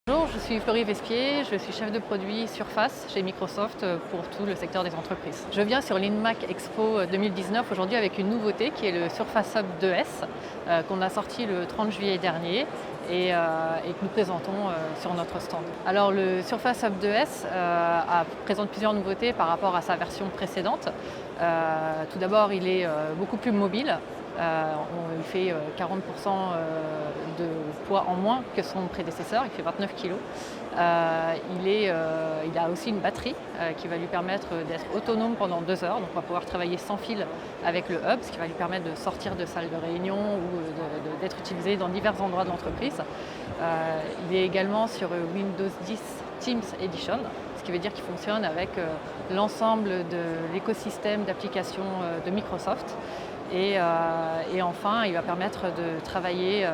Bonjour, je suis Florie Vespier, je suis chef de produit Surface chez Microsoft pour tout le secteur des entreprises. Je viens sur l'InMac Expo 2019 aujourd'hui avec une nouveauté qui est le Surface Hub 2S qu'on a sorti le 30 juillet dernier et que nous présentons sur notre stand. Alors le Surface Hub 2S présente plusieurs nouveautés par rapport à sa version précédente. Tout d'abord, il est beaucoup plus mobile. Il fait 40% de poids en moins que son prédécesseur, il fait 29 kg. Il a aussi une batterie qui va lui permettre d'être autonome pendant 2 heures. Donc on va pouvoir travailler sans fil avec le hub, ce qui va lui permettre de sortir de salle de réunion ou d'être utilisé dans divers endroits de l'entreprise. Il est également sur Windows 10 Teams Edition, ce qui veut dire qu'il fonctionne avec l'ensemble de l'écosystème d'applications de Microsoft. Et enfin, il va permettre de travailler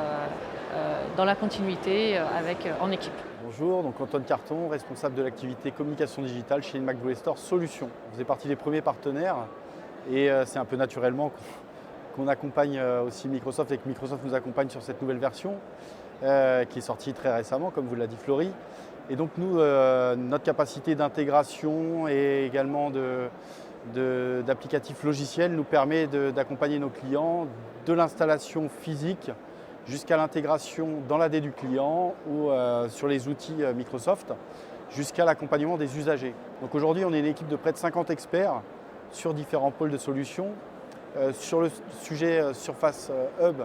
dans la continuité en équipe. Bonjour, donc Antoine Carton, responsable de l'activité communication digitale chez InMac Blue Store Solutions. On faisait partie des premiers partenaires et c'est un peu naturellement qu'on accompagne aussi Microsoft et que Microsoft nous accompagne sur cette nouvelle version qui est sortie très récemment, comme vous l'a dit Florie. Et donc nous, notre capacité d'intégration et également d'applicatifs logiciels nous permet d'accompagner nos clients de l'installation physique jusqu'à l'intégration dans l'AD du client ou sur les outils Microsoft, jusqu'à l'accompagnement des usagers. Donc aujourd'hui, on est une équipe de près de 50 experts sur différents pôles de solutions. Sur le sujet Surface Hub,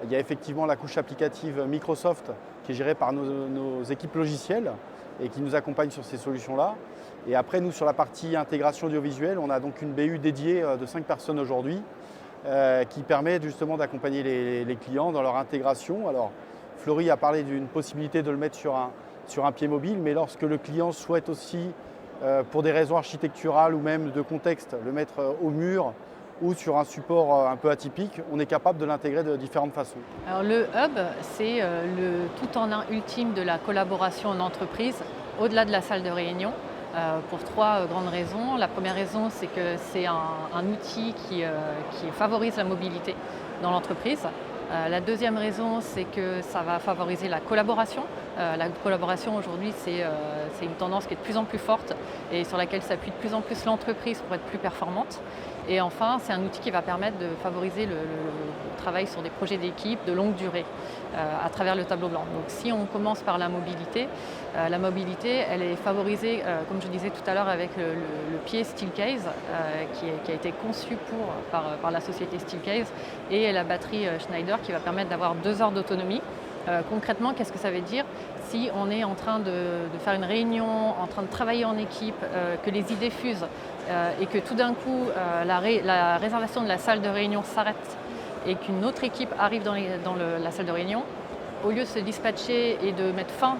il y a effectivement la couche applicative Microsoft qui est gérée par nos équipes logicielles et qui nous accompagne sur ces solutions-là. Et après, nous, sur la partie intégration audiovisuelle, on a donc une BU dédiée de 5 personnes aujourd'hui qui permet justement d'accompagner les clients dans leur intégration. Alors, Florie a parlé d'une possibilité de le mettre sur un pied mobile, mais lorsque le client souhaite aussi, pour des raisons architecturales ou même de contexte, le mettre au mur ou sur un support un peu atypique, on est capable de l'intégrer de différentes façons. Alors le hub, c'est le tout en un ultime de la collaboration en entreprise, au-delà de la salle de réunion, pour 3 grandes raisons. La première raison, c'est que c'est un outil qui favorise la mobilité dans l'entreprise. La deuxième raison, c'est que ça va favoriser la collaboration. La collaboration aujourd'hui, c'est une tendance qui est de plus en plus forte et sur laquelle s'appuie de plus en plus l'entreprise pour être plus performante. Et enfin, c'est un outil qui va permettre de favoriser le travail sur des projets d'équipe de longue durée à travers le tableau blanc. Donc si on commence par la mobilité, elle est favorisée, comme je disais tout à l'heure, avec le pied Steelcase qui a été conçu par la société Steelcase et la batterie Schneider qui va permettre d'avoir 2 heures d'autonomie. Concrètement, qu'est-ce que ça veut dire? Si on est en train de faire une réunion, en train de travailler en équipe, que les idées fusent et que tout d'un coup la réservation de la salle de réunion s'arrête et qu'une autre équipe arrive dans la salle de réunion, au lieu de se dispatcher et de mettre fin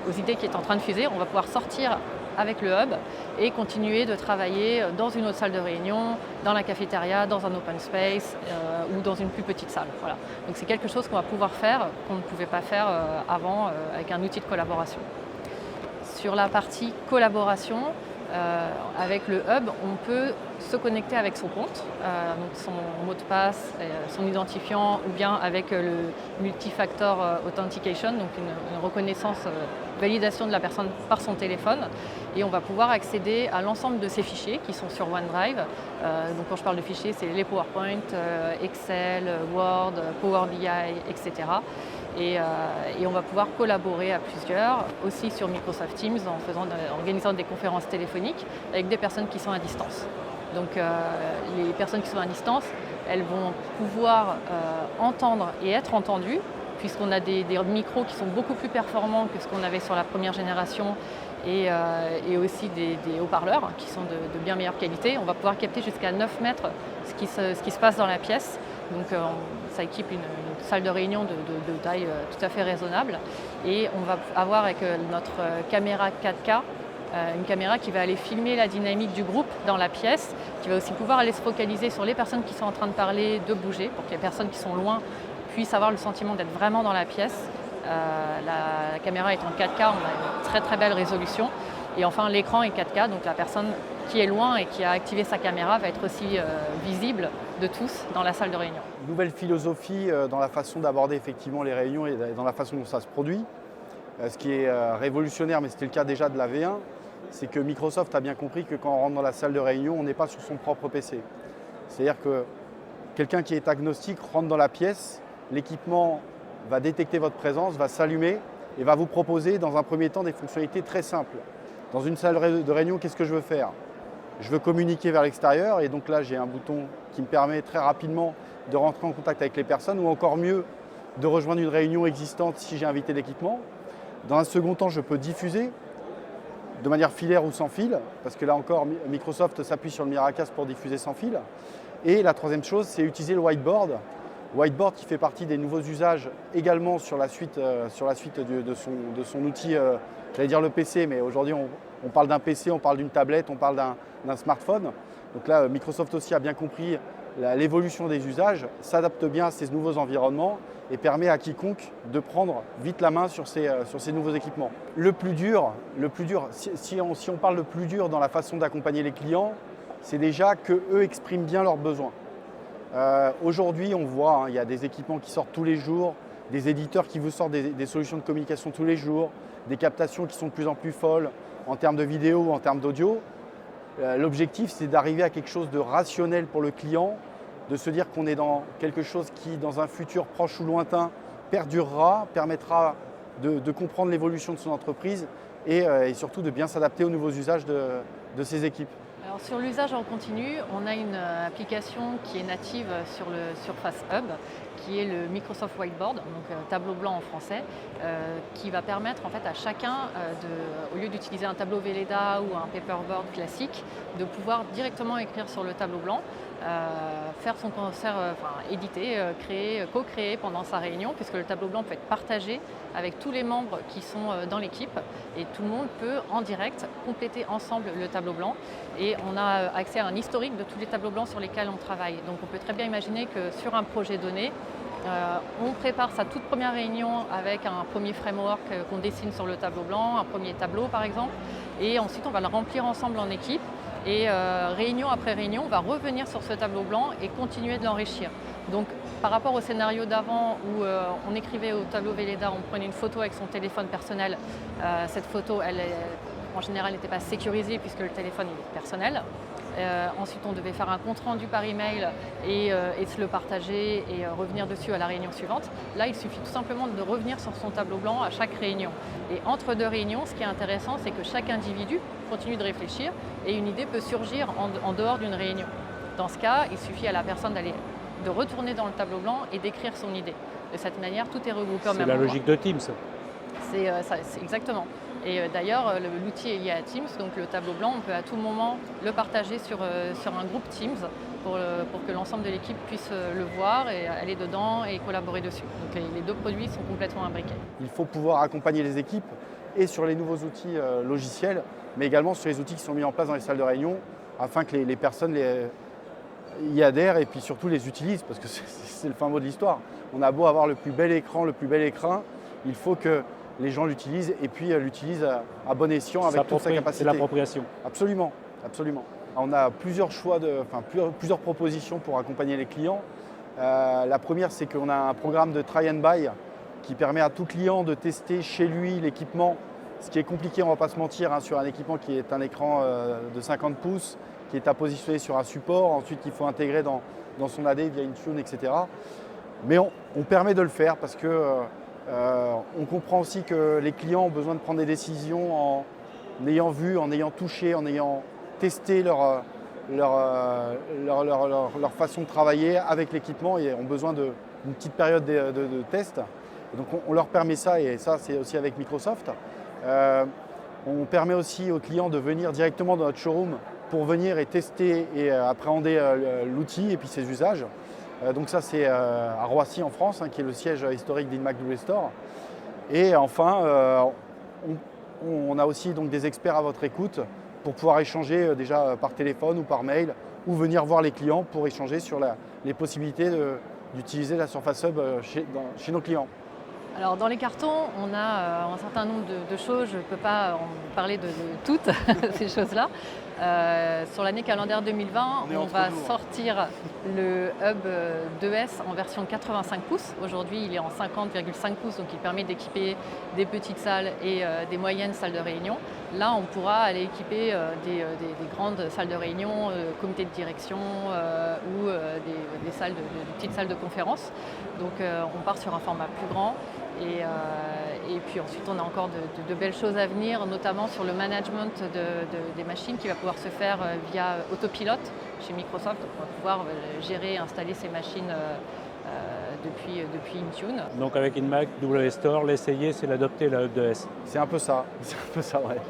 aux idées qui est en train de fuser, on va pouvoir sortir avec le hub et continuer de travailler dans une autre salle de réunion, dans la cafétéria, dans un open space ou dans une plus petite salle. Voilà. Donc c'est quelque chose qu'on va pouvoir faire qu'on ne pouvait pas faire avant avec un outil de collaboration. Sur la partie collaboration, avec le hub, on peut se connecter avec son compte, donc son mot de passe, son identifiant, ou bien avec le multifactor authentication, donc une reconnaissance, validation de la personne par son téléphone. Et on va pouvoir accéder à l'ensemble de ces fichiers qui sont sur OneDrive. Donc quand je parle de fichiers, c'est les PowerPoint, Excel, Word, Power BI, etc. Et on va pouvoir collaborer à plusieurs, aussi sur Microsoft Teams en organisant des conférences téléphoniques avec des personnes qui sont à distance. Donc les personnes qui sont à distance, elles vont pouvoir entendre et être entendues puisqu'on a des micros qui sont beaucoup plus performants que ce qu'on avait sur la première génération et aussi des haut-parleurs qui sont de bien meilleure qualité. On va pouvoir capter jusqu'à 9 mètres ce qui se passe dans la pièce. Donc ça équipe une salle de réunion de taille tout à fait raisonnable. Et on va avoir avec notre caméra 4K, une caméra qui va aller filmer la dynamique du groupe dans la pièce, qui va aussi pouvoir aller se focaliser sur les personnes qui sont en train de parler, de bouger, pour que les personnes qui sont loin puissent avoir le sentiment d'être vraiment dans la pièce. La caméra est en 4K, on a une très très belle résolution. Et enfin, l'écran est 4K, donc la personne qui est loin et qui a activé sa caméra va être aussi visible de tous dans la salle de réunion. Nouvelle philosophie dans la façon d'aborder effectivement les réunions et dans la façon dont ça se produit. Ce qui est révolutionnaire, mais c'était le cas déjà de la V1, c'est que Microsoft a bien compris que quand on rentre dans la salle de réunion, on n'est pas sur son propre PC. C'est-à-dire que quelqu'un qui est agnostique rentre dans la pièce, l'équipement va détecter votre présence, va s'allumer et va vous proposer dans un premier temps des fonctionnalités très simples. Dans une salle de réunion, qu'est-ce que je veux faire? Je veux communiquer vers l'extérieur et donc là j'ai un bouton qui me permet très rapidement de rentrer en contact avec les personnes ou encore mieux de rejoindre une réunion existante si j'ai invité l'équipement. Dans un second temps, je peux diffuser de manière filaire ou sans fil, parce que là encore Microsoft s'appuie sur le Miracast pour diffuser sans fil. Et la troisième chose, c'est utiliser le whiteboard. Whiteboard qui fait partie des nouveaux usages également sur la suite de son outil, j'allais dire le PC, mais aujourd'hui on parle d'un PC, on parle d'une tablette, on parle d'un smartphone. Donc là, Microsoft aussi a bien compris l'évolution des usages, s'adapte bien à ces nouveaux environnements et permet à quiconque de prendre vite la main sur ces nouveaux équipements. Le plus dur, si on parle le plus dur dans la façon d'accompagner les clients, c'est déjà qu'eux expriment bien leurs besoins. Aujourd'hui, on voit, il y a des équipements qui sortent tous les jours, des éditeurs qui vous sortent des solutions de communication tous les jours, des captations qui sont de plus en plus folles en termes de vidéo ou en termes d'audio. L'objectif, c'est d'arriver à quelque chose de rationnel pour le client, de se dire qu'on est dans quelque chose qui, dans un futur proche ou lointain, perdurera, permettra de comprendre l'évolution de son entreprise et surtout de bien s'adapter aux nouveaux usages de ses équipes. Alors sur l'usage en continu, on a une application qui est native sur le Surface Hub, qui est le Microsoft Whiteboard, donc tableau blanc en français, qui va permettre en fait à chacun, au lieu d'utiliser un tableau Velleda ou un paperboard classique, de pouvoir directement écrire sur le tableau blanc, faire son concert, éditer, créer, co-créer pendant sa réunion, puisque le tableau blanc peut être partagé avec tous les membres qui sont dans l'équipe et tout le monde peut en direct compléter ensemble le tableau blanc et on a accès à un historique de tous les tableaux blancs sur lesquels on travaille. Donc on peut très bien imaginer que sur un projet donné, on prépare sa toute première réunion avec un premier framework qu'on dessine sur le tableau blanc, un premier tableau par exemple, et ensuite on va le remplir ensemble en équipe. Et réunion après réunion, on va revenir sur ce tableau blanc et continuer de l'enrichir. Donc par rapport au scénario d'avant où on écrivait au tableau Velleda, on prenait une photo avec son téléphone personnel, cette photo, en général, n'était pas sécurisée puisque le téléphone est personnel. Ensuite, on devait faire un compte-rendu par email et se le partager et revenir dessus à la réunion suivante. Là, il suffit tout simplement de revenir sur son tableau blanc à chaque réunion. Et entre deux réunions, ce qui est intéressant, c'est que chaque individu continue de réfléchir et une idée peut surgir en dehors d'une réunion. Dans ce cas, il suffit à la personne de retourner dans le tableau blanc et d'écrire son idée. De cette manière, tout est regroupé au même endroit. C'est la logique de Teams. C'est exactement. Et d'ailleurs, l'outil est lié à Teams, donc le tableau blanc, on peut à tout moment le partager sur un groupe Teams pour que l'ensemble de l'équipe puisse le voir et aller dedans et collaborer dessus. Donc les deux produits sont complètement imbriqués. Il faut pouvoir accompagner les équipes et sur les nouveaux outils logiciels, mais également sur les outils qui sont mis en place dans les salles de réunion afin que les personnes y adhèrent et puis surtout les utilisent, parce que c'est le fin mot de l'histoire. On a beau avoir le plus bel écran, il faut que les gens l'utilisent et puis l'utilisent à bon escient avec toute sa capacité. C'est l'appropriation. Absolument, absolument. On a plusieurs plusieurs propositions pour accompagner les clients. La première, c'est qu'on a un programme de try and buy qui permet à tout client de tester chez lui l'équipement. Ce qui est compliqué, on ne va pas se mentir, sur un équipement qui est un écran de 50 pouces, qui est à positionner sur un support, ensuite il faut intégrer dans son AD via Intune, etc. Mais on permet de le faire parce que on comprend aussi que les clients ont besoin de prendre des décisions en ayant vu, en ayant touché, en ayant testé leur façon de travailler avec l'équipement et ont besoin d'une petite période de test. Et donc on leur permet ça et ça c'est aussi avec Microsoft. On permet aussi aux clients de venir directement dans notre showroom pour venir et tester et appréhender l'outil et puis ses usages. Donc ça c'est à Roissy en France, qui est le siège historique d'Inmac W Store. Et enfin, on a aussi donc des experts à votre écoute pour pouvoir échanger déjà par téléphone ou par mail ou venir voir les clients pour échanger sur les possibilités d'utiliser la Surface Hub chez nos clients. Alors dans les cartons, on a un certain nombre de choses, je ne peux pas en parler de toutes ces choses-là. Sur l'année calendaire 2020, on va sortir le Hub 2S en version 85 pouces. Aujourd'hui, il est en 50,5 pouces, donc il permet d'équiper des petites salles et des moyennes salles de réunion. Là, on pourra aller équiper des grandes salles de réunion, comités de direction ou des petites salles de conférence. Donc on part sur un format plus grand. Et puis ensuite, on a encore de belles choses à venir, notamment sur le management des machines qui va pouvoir se faire via autopilote chez Microsoft. On va pouvoir gérer et installer ces machines depuis Intune. Donc avec une Mac WStore, l'essayer, c'est l'adopter, la Hub 2S. C'est un peu ça, ouais.